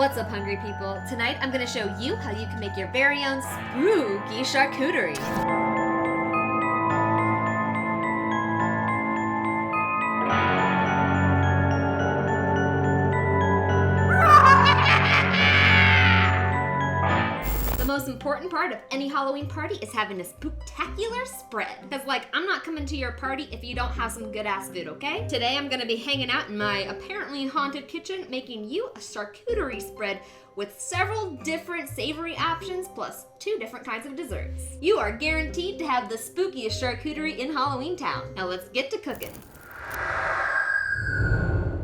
What's up, hungry people? Tonight I'm going to show you how you can make your very own spooky charcuterie. The most important part of any Halloween party is having a spooktacular spread. Because I'm not coming to your party if you don't have some good ass food, okay? Today I'm gonna be hanging out in my apparently haunted kitchen making you a charcuterie spread with several different savory options plus 2 different kinds of desserts. You are guaranteed to have the spookiest charcuterie in Halloween Town. Now let's get to cooking.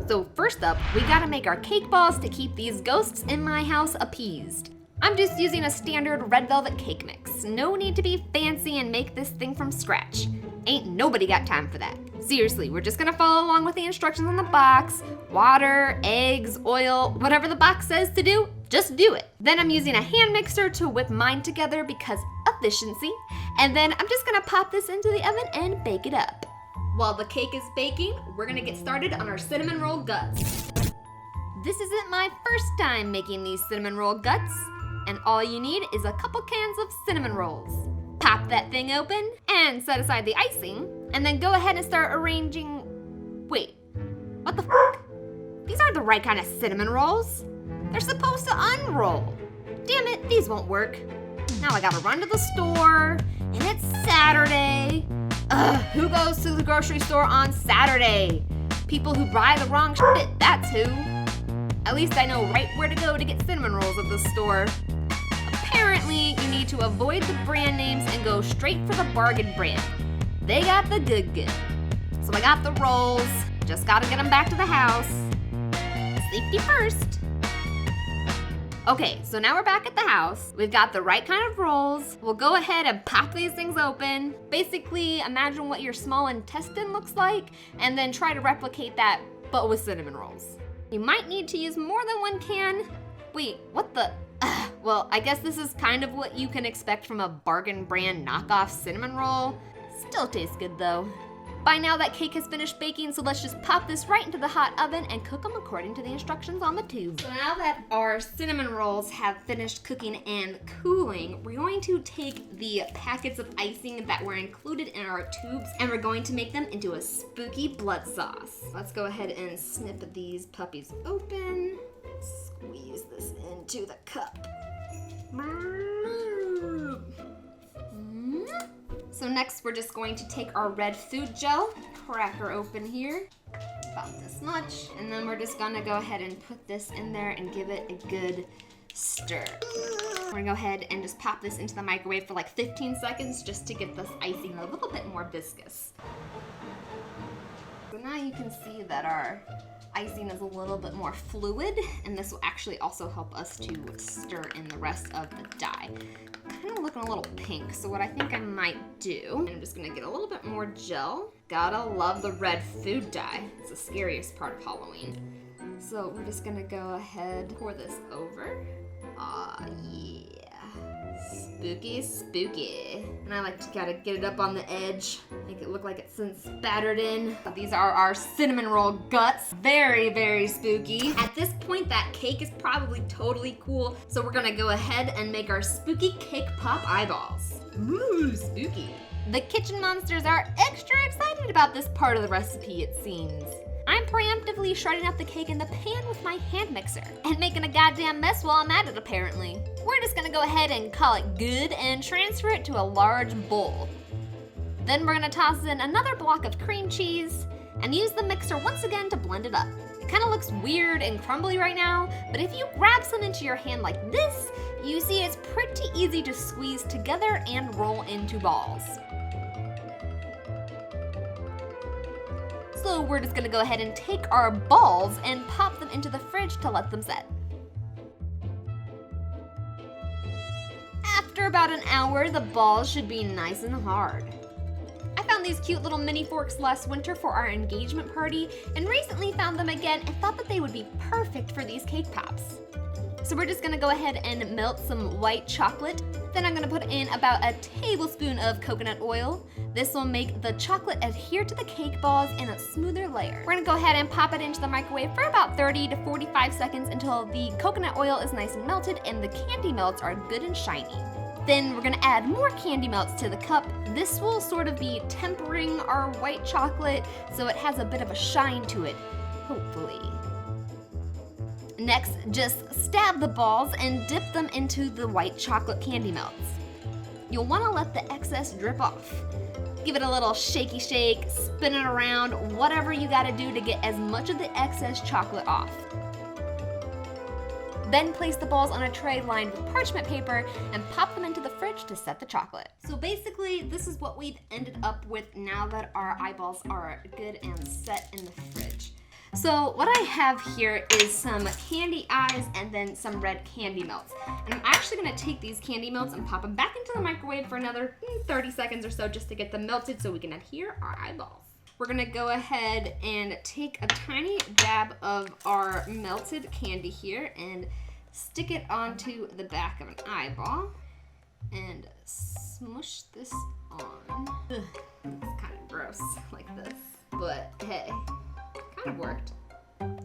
So first up, we gotta make our cake balls to keep these ghosts in my house appeased. I'm just using a standard red velvet cake mix. No need to be fancy and make this thing from scratch. Ain't nobody got time for that. Seriously, we're just gonna follow along with the instructions on the box. Water, eggs, oil, whatever the box says to do, just do it. Then I'm using a hand mixer to whip mine together because efficiency. And then I'm just gonna pop this into the oven and bake it up. While the cake is baking, we're gonna get started on our cinnamon roll guts. This isn't my first time making these cinnamon roll guts. And all you need is a couple cans of cinnamon rolls. Pop that thing open and set aside the icing, and then go ahead and start arranging. Wait, what the fuck? These aren't the right kind of cinnamon rolls. They're supposed to unroll. Damn it, these won't work. Now I gotta run to the store, and it's Saturday. Ugh, who goes to the grocery store on Saturday? People who buy the wrong shit, that's who. At least I know right where to go to get cinnamon rolls at the store. Apparently, you need to avoid the brand names and go straight for the bargain brand. They got the good. So I got the rolls, just gotta get them back to the house. Safety first. Okay, so now we're back at the house. We've got the right kind of rolls. We'll go ahead and pop these things open. Basically, imagine what your small intestine looks like, and then try to replicate that, but with cinnamon rolls. You might need to use more than 1 can. Wait, what the? Well, I guess this is kind of what you can expect from a bargain brand knockoff cinnamon roll. Still tastes good though. By now that cake has finished baking, so let's just pop this right into the hot oven and cook them according to the instructions on the tube. So now that our cinnamon rolls have finished cooking and cooling, we're going to take the packets of icing that were included in our tubes and we're going to make them into a spooky blood sauce. Let's go ahead and snip these puppies open. Squeeze this into the cup. So next we're just going to take our red food gel, crack her open here, about this much, and then we're just gonna go ahead and put this in there and give it a good stir. We're gonna go ahead and just pop this into the microwave for like 15 seconds just to get this icing a little bit more viscous. So now you can see that our icing is a little bit more fluid, and this will actually also help us to stir in the rest of the dye. Kind of looking a little pink, so what I think I might do, I'm just gonna get a little bit more gel. Gotta love the red food dye. It's the scariest part of Halloween. So we're just gonna go ahead, pour this over. Ah, yeah. Spooky. And I like to gotta get it up on the edge, make it look like it's been spattered in. These are our cinnamon roll guts. Very, very spooky. At this point, that cake is probably totally cool, so we're gonna go ahead and make our spooky cake pop eyeballs. Ooh, spooky. The kitchen monsters are extra excited about this part of the recipe, it seems. I'm preemptively shredding up the cake in the pan with my hand mixer and making a goddamn mess while I'm at it, apparently. We're just gonna go ahead and call it good and transfer it to a large bowl. Then we're gonna toss in another block of cream cheese and use the mixer once again to blend it up. It kinda looks weird and crumbly right now, but if you grab some into your hand like this, you see it's pretty easy to squeeze together and roll into balls. So we're just gonna go ahead and take our balls and pop them into the fridge to let them set. After about an hour, the balls should be nice and hard. I found these cute little mini forks last winter for our engagement party and recently found them again and thought that they would be perfect for these cake pops. So we're just gonna go ahead and melt some white chocolate. Then I'm gonna put in about a tablespoon of coconut oil. This will make the chocolate adhere to the cake balls in a smoother layer. We're gonna go ahead and pop it into the microwave for about 30 to 45 seconds until the coconut oil is nice and melted and the candy melts are good and shiny. Then we're gonna add more candy melts to the cup. This will sort of be tempering our white chocolate so it has a bit of a shine to it, hopefully. Next, just stab the balls and dip them into the white chocolate candy melts. You'll wanna let the excess drip off. Give it a little shaky shake, spin it around, whatever you gotta do to get as much of the excess chocolate off. Then place the balls on a tray lined with parchment paper and pop them into the fridge to set the chocolate. So basically, this is what we've ended up with now that our eyeballs are good and set in the fridge. So what I have here is some candy eyes and then some red candy melts. And I'm actually gonna take these candy melts and pop them back into the microwave for another 30 seconds or so just to get them melted so we can adhere our eyeballs. We're gonna go ahead and take a tiny dab of our melted candy here and stick it onto the back of an eyeball and smush this on. Ugh, it's kind of gross like this, but hey, kind of worked.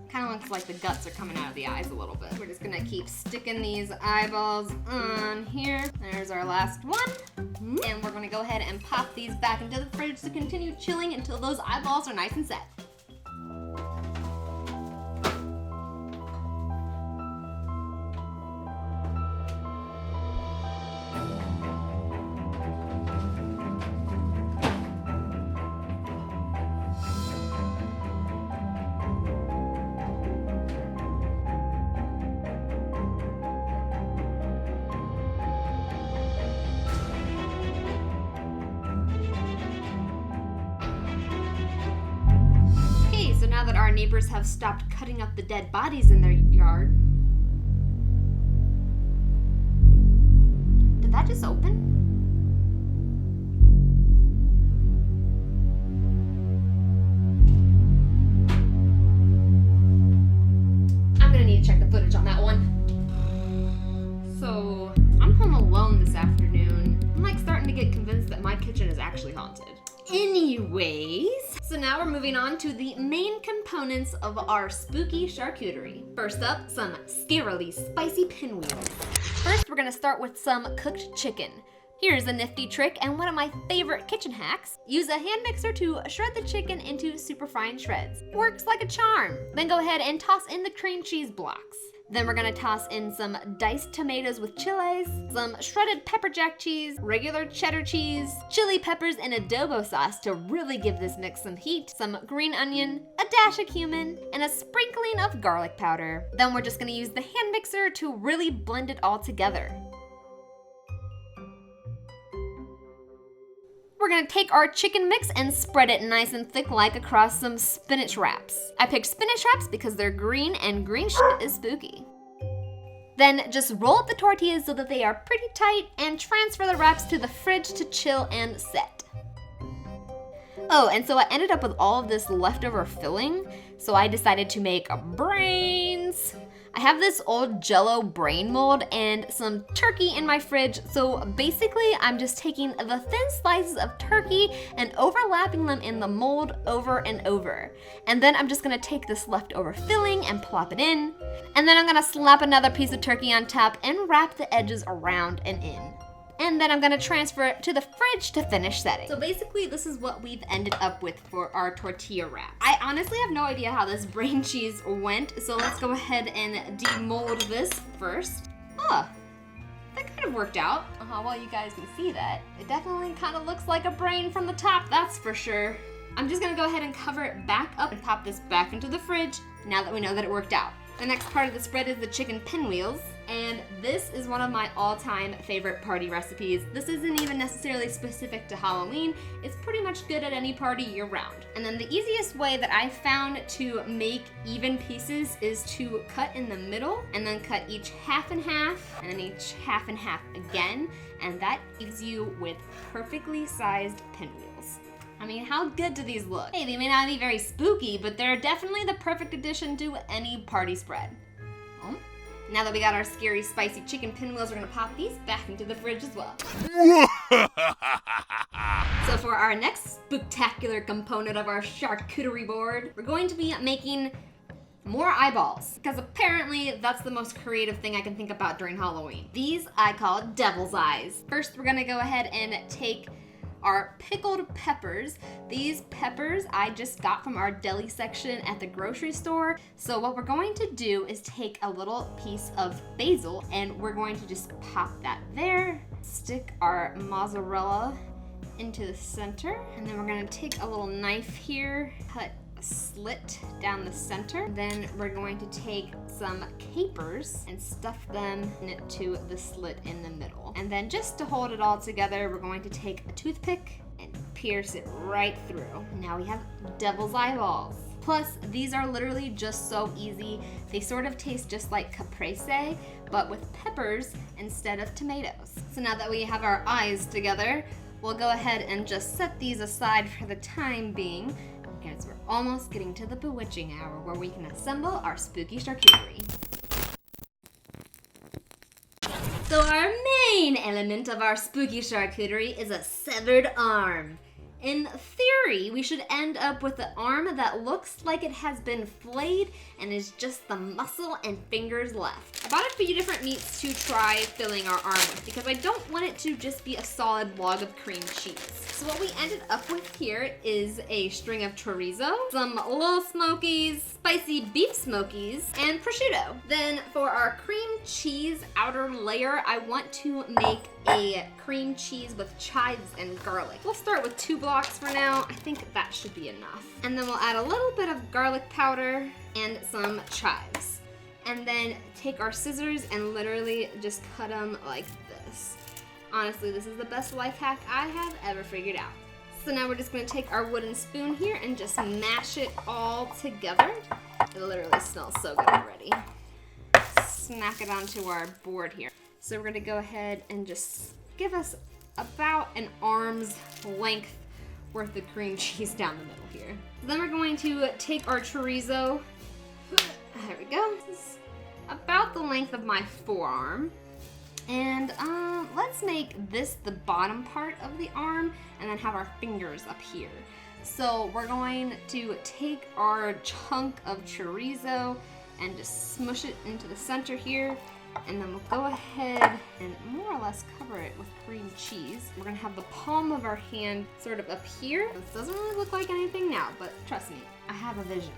Kind of looks like the guts are coming out of the eyes a little bit. We're just gonna keep sticking these eyeballs on here. There's our last one. And we're gonna go ahead and pop these back into the fridge to continue chilling until those eyeballs are nice and set. So now that our neighbors have stopped cutting up the dead bodies in their yard. Did that just open? I'm gonna need to check the footage on that one. So, I'm home alone this afternoon. I'm like starting to get convinced that my kitchen is actually haunted. Anyways, so now we're moving on to the main components of our spooky charcuterie. First up, some scarily spicy pinwheels. First, we're gonna start with some cooked chicken. Here's a nifty trick and one of my favorite kitchen hacks. Use a hand mixer to shred the chicken into super fine shreds. Works like a charm. Then go ahead and toss in the cream cheese blocks. Then we're gonna toss in some diced tomatoes with chiles, some shredded pepper jack cheese, regular cheddar cheese, chili peppers, and adobo sauce to really give this mix some heat, some green onion, a dash of cumin, and a sprinkling of garlic powder. Then we're just gonna use the hand mixer to really blend it all together. We're gonna take our chicken mix and spread it nice and thick like across some spinach wraps. I picked spinach wraps because they're green and green shit is spooky. Then just roll up the tortillas so that they are pretty tight and transfer the wraps to the fridge to chill and set. Oh, and so I ended up with all of this leftover filling, so I decided to make brains. I have this old Jell-O brain mold and some turkey in my fridge, so basically I'm just taking the thin slices of turkey and overlapping them in the mold over and over. And then I'm just gonna take this leftover filling and plop it in, and then I'm gonna slap another piece of turkey on top and wrap the edges around and in. And then I'm gonna transfer it to the fridge to finish setting. So basically this is what we've ended up with for our tortilla wrap. I honestly have no idea how this brain cheese went, so let's go ahead and demold this first. Oh, that kind of worked out. Well, you guys can see that. It definitely kind of looks like a brain from the top, that's for sure. I'm just gonna go ahead and cover it back up and pop this back into the fridge now that we know that it worked out. The next part of the spread is the chicken pinwheels, and this is one of my all-time favorite party recipes. This isn't even necessarily specific to Halloween, it's pretty much good at any party year-round. And then the easiest way that I found to make even pieces is to cut in the middle, and then cut each half in half, and then each half in half again, and that leaves you with perfectly sized pinwheels. I mean, how good do these look? Hey, they may not be very spooky, but they're definitely the perfect addition to any party spread. Oh, Now that we got our scary spicy chicken pinwheels, we're gonna pop these back into the fridge as well. So for our next spectacular component of our charcuterie board, we're going to be making more eyeballs, because apparently that's the most creative thing I can think about during Halloween. These I call devil's eyes. First, we're gonna go ahead and take our pickled peppers. These peppers I just got from our deli section at the grocery store. So what we're going to do is take a little piece of basil and we're going to just pop that there, stick our mozzarella into the center, and then we're gonna take a little knife here, cut slit down the center. Then we're going to take some capers and stuff them into the slit in the middle. And then just to hold it all together, we're going to take a toothpick and pierce it right through. Now we have devil's eyeballs. Plus, these are literally just so easy. They sort of taste just like caprese, but with peppers instead of tomatoes. So now that we have our eyes together, we'll go ahead and just set these aside for the time being, because we're almost getting to the bewitching hour where we can assemble our spooky charcuterie. So our main element of our spooky charcuterie is a severed arm. In theory, we should end up with an arm that looks like it has been flayed and is just the muscle and fingers left. I bought a few different meats to try filling our arm with because I don't want it to just be a solid log of cream cheese. So what we ended up with here is a string of chorizo, some little smokies, spicy beef smokies, and prosciutto. Then for our cream cheese outer layer, I want to make a cream cheese with chives and garlic. We'll start with 2 blocks for now. I think that should be enough. And then we'll add a little bit of garlic powder and some chives. And then take our scissors and literally just cut them like this. Honestly, this is the best life hack I have ever figured out. So now we're just gonna take our wooden spoon here and just mash it all together. It literally smells so good already. Smack it onto our board here. So we're gonna go ahead and just give us about an arm's length worth of cream cheese down the middle here. Then we're going to take our chorizo. There we go. This is about the length of my forearm. And let's make this the bottom part of the arm and then have our fingers up here. So we're going to take our chunk of chorizo and just smush it into the center here. And then we'll go ahead and more or less cover it with cream cheese. We're gonna have the palm of our hand sort of up here. This doesn't really look like anything now, but trust me, I have a vision.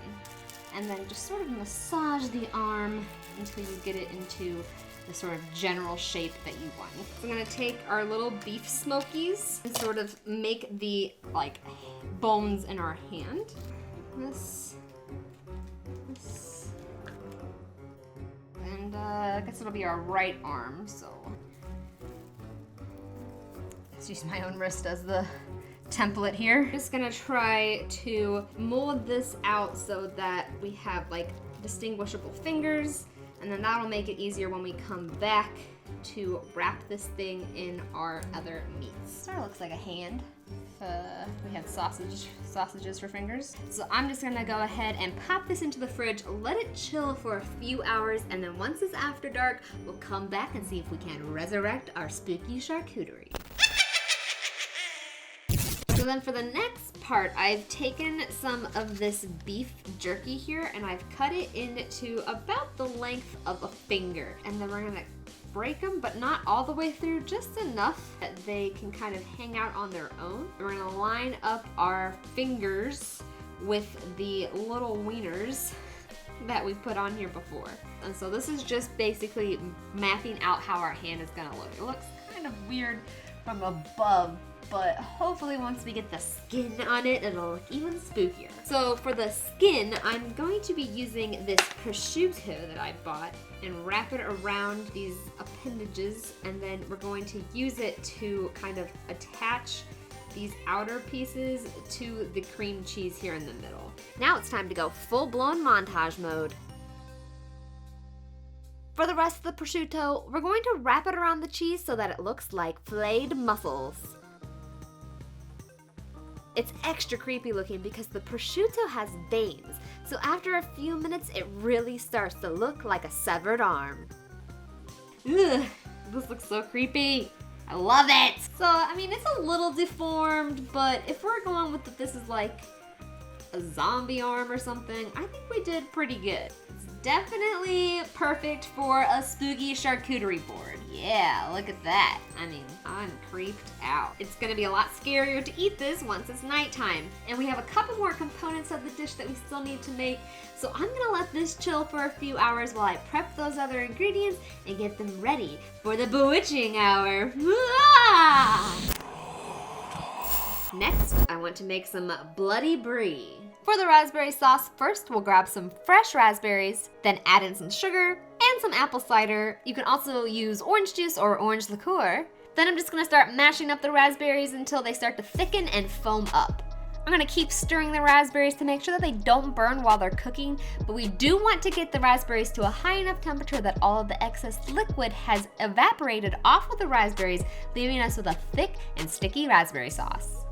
And then just sort of massage the arm until you get it into the sort of general shape that you want. So I'm gonna take our little beef smokies and sort of make the like bones in our hand. This. And I guess it'll be our right arm, so let's use my own wrist as the template here. Just gonna try to mold this out so that we have like distinguishable fingers, and then that'll make it easier when we come back to wrap this thing in our other meats. Sort of looks like a hand. We have sausages for fingers. So I'm just gonna go ahead and pop this into the fridge, let it chill for a few hours, and then once it's after dark, we'll come back and see if we can resurrect our spooky charcuterie. So then for the next part, I've taken some of this beef jerky here and I've cut it into about the length of a finger. And then we're gonna break them, but not all the way through, just enough that they can kind of hang out on their own. We're gonna line up our fingers with the little wieners that we put on here before. And so this is just basically mapping out how our hand is gonna look. It looks kind of weird from above, but hopefully once we get the skin on it, it'll look even spookier. So for the skin, I'm going to be using this prosciutto that I bought and wrap it around these appendages, and then we're going to use it to kind of attach these outer pieces to the cream cheese here in the middle. Now it's time to go full-blown montage mode. For the rest of the prosciutto, we're going to wrap it around the cheese so that it looks like flayed mussels. It's extra creepy looking because the prosciutto has veins, so after a few minutes it really starts to look like a severed arm. Ugh, this looks so creepy. I love it. So, I mean, it's a little deformed, but if we're going with that this is like a zombie arm or something, I think we did pretty good. It's definitely perfect for a spooky charcuterie board. Yeah, look at that. I mean, I'm creeped out. It's gonna be a lot scarier to eat this once it's nighttime. And we have a couple more components of the dish that we still need to make. So I'm gonna let this chill for a few hours while I prep those other ingredients and get them ready for the bewitching hour. Next, I want to make some bloody brie. For the raspberry sauce, first we'll grab some fresh raspberries, then add in some sugar and some apple cider. You can also use orange juice or orange liqueur. Then I'm just gonna start mashing up the raspberries until they start to thicken and foam up. I'm gonna keep stirring the raspberries to make sure that they don't burn while they're cooking, but we do want to get the raspberries to a high enough temperature that all of the excess liquid has evaporated off of the raspberries, leaving us with a thick and sticky raspberry sauce.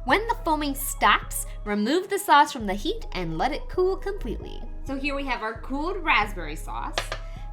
When the foaming stops, remove the sauce from the heat and let it cool completely. So here we have our cooled raspberry sauce.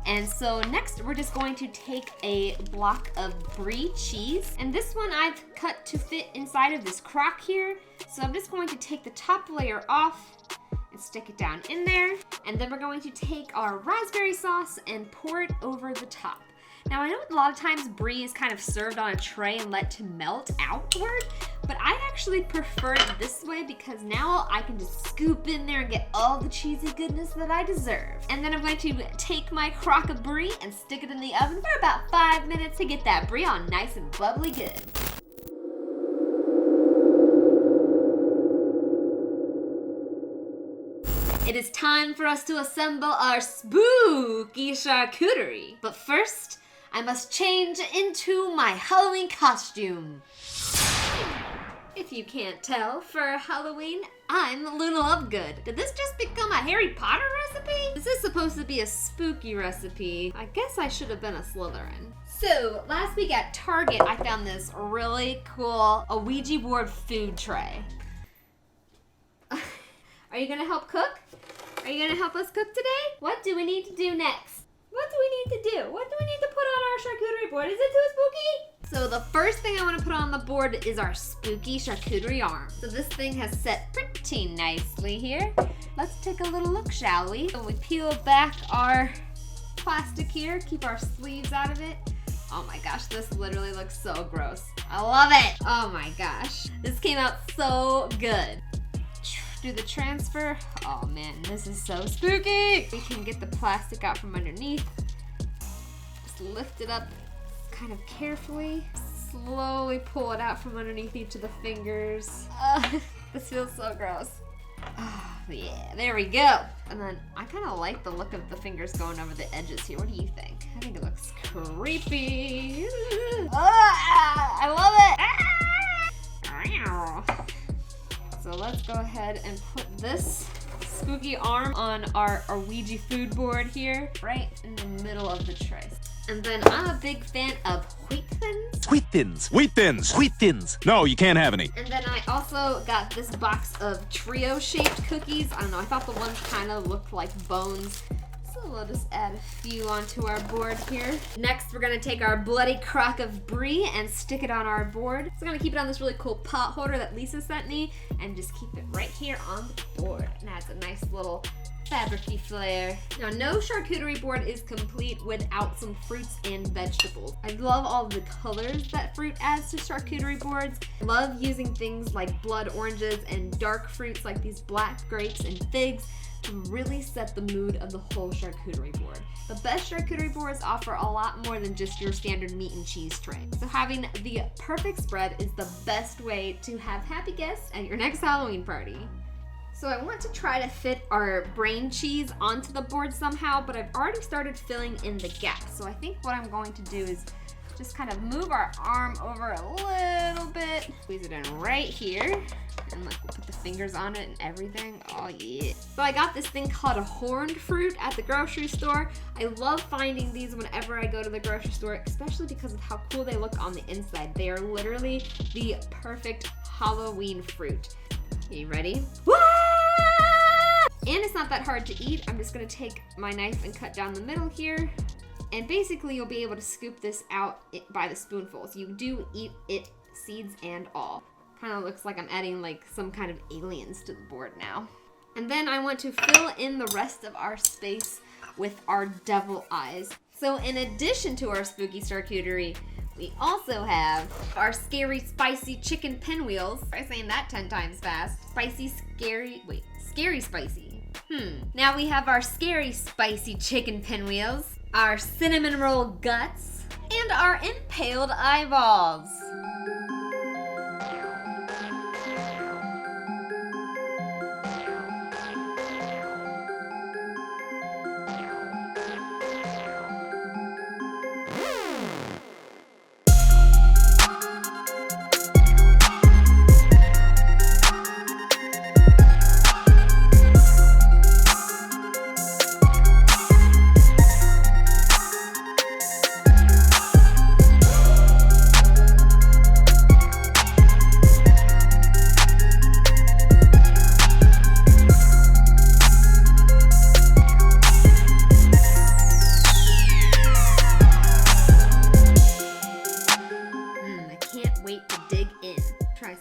And so next we're just going to take a block of Brie cheese. And this one I've cut to fit inside of this crock here. So I'm just going to take the top layer off and stick it down in there. And then we're going to take our raspberry sauce and pour it over the top. Now I know a lot of times Brie is kind of served on a tray and let to melt outward, but I actually prefer it this way because now I can just scoop in there and get all the cheesy goodness that I deserve. And then I'm going to take my crock of Brie and stick it in the oven for about 5 minutes to get that Brie all nice and bubbly good. It is time for us to assemble our spooky charcuterie. But first, I must change into my Halloween costume. If you can't tell, for Halloween, I'm Luna Lovegood. Did this just become a Harry Potter recipe? This is supposed to be a spooky recipe. I guess I should have been a Slytherin. So, last week at Target, I found this really cool Ouija board food tray. Are you gonna help cook? Are you gonna help us cook today? What do we need to do next? What do we need to do? What do we need to put on our charcuterie board? Is it too spooky? So the first thing I want to put on the board is our spooky charcuterie arm. So this thing has set pretty nicely here. Let's take a little look, shall we? So we peel back our plastic here, keep our sleeves out of it. Oh my gosh, this literally looks so gross. I love it. Oh my gosh. This came out so good. Do the transfer. Oh man, this is so spooky. We can get the plastic out from underneath. Just lift it up kind of carefully. Slowly pull it out from underneath each of the fingers. This feels so gross. Oh yeah, there we go. And then I kind of like the look of the fingers going over the edges here. What do you think? I think it looks creepy. I love it. So let's go ahead and put this spooky arm on our Ouija food board here, right in the middle of the tray. And then I'm a big fan of wheat thins. Wheat thins, wheat thins, wheat thins. No, you can't have any. And then I also got this box of trio-shaped cookies. I don't know, I thought the ones kind of looked like bones. So we'll just add a few onto our board here. Next, we're gonna take our bloody crock of Brie and stick it on our board. So I'm gonna keep it on this really cool pot holder that Lisa sent me and just keep it right here on the board. And adds a nice little fabricy flair. Now, no charcuterie board is complete without some fruits and vegetables. I love all the colors that fruit adds to charcuterie boards. I love using things like blood oranges and dark fruits like these black grapes and figs to really set the mood of the whole charcuterie board. The best charcuterie boards offer a lot more than just your standard meat and cheese tray. So having the perfect spread is the best way to have happy guests at your next Halloween party. So I want to try to fit our brain cheese onto the board somehow, but I've already started filling in the gaps. So I think what I'm going to do is just kind of move our arm over a little bit, squeeze it in right here, and like we'll put the fingers on it and everything. Oh yeah. So I got this thing called a horned fruit at the grocery store. I love finding these whenever I go to the grocery store, especially because of how cool they look on the inside. They are literally the perfect Halloween fruit. You ready? Woo! And it's not that hard to eat. I'm just gonna take my knife and cut down the middle here. And basically you'll be able to scoop this out by the spoonfuls. You do eat it, seeds and all. Kind of looks like I'm adding like some kind of aliens to the board now. And then I want to fill in the rest of our space with our devil eyes. So in addition to our spooky charcuterie, we also have our scary spicy chicken pinwheels. Try saying that 10 times fast. Scary spicy. Now we have our scary spicy chicken pinwheels, our cinnamon roll guts, and our impaled eyeballs.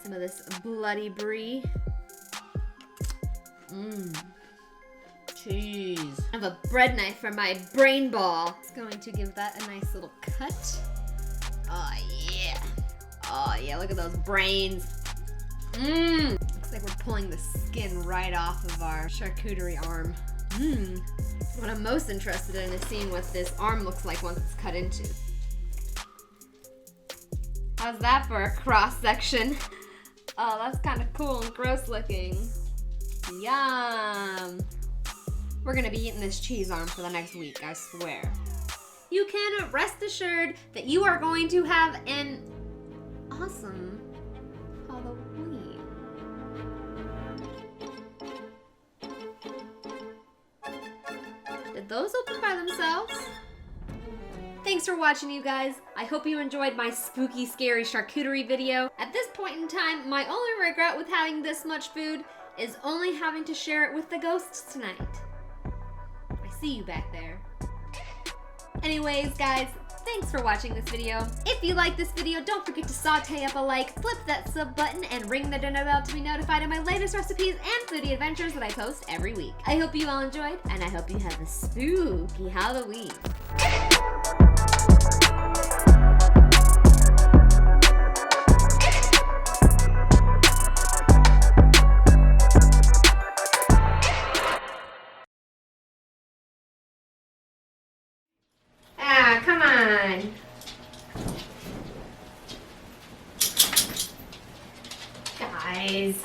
Some of this bloody Brie. Cheese. I have a bread knife for my brain ball. It's going to give that a nice little cut. Oh yeah. Oh yeah, look at those brains. Looks like we're pulling the skin right off of our charcuterie arm. What I'm most interested in is seeing what this arm looks like once it's cut into. How's that for a cross section? Oh, that's kind of cool and gross looking. Yum. We're gonna be eating this cheese arm for the next week, I swear. You can rest assured that you are going to have an awesome Halloween. Did those open by themselves? Thanks for watching, you guys. I hope you enjoyed my spooky, scary charcuterie video. At this point in time, my only regret with having this much food is only having to share it with the ghosts tonight. I see you back there. Anyways, guys, thanks for watching this video. If you like this video, don't forget to saute up a like, flip that sub button, and ring the dinner bell to be notified of my latest recipes and foodie adventures that I post every week. I hope you all enjoyed, and I hope you have a spooky Halloween. Come on. Guys.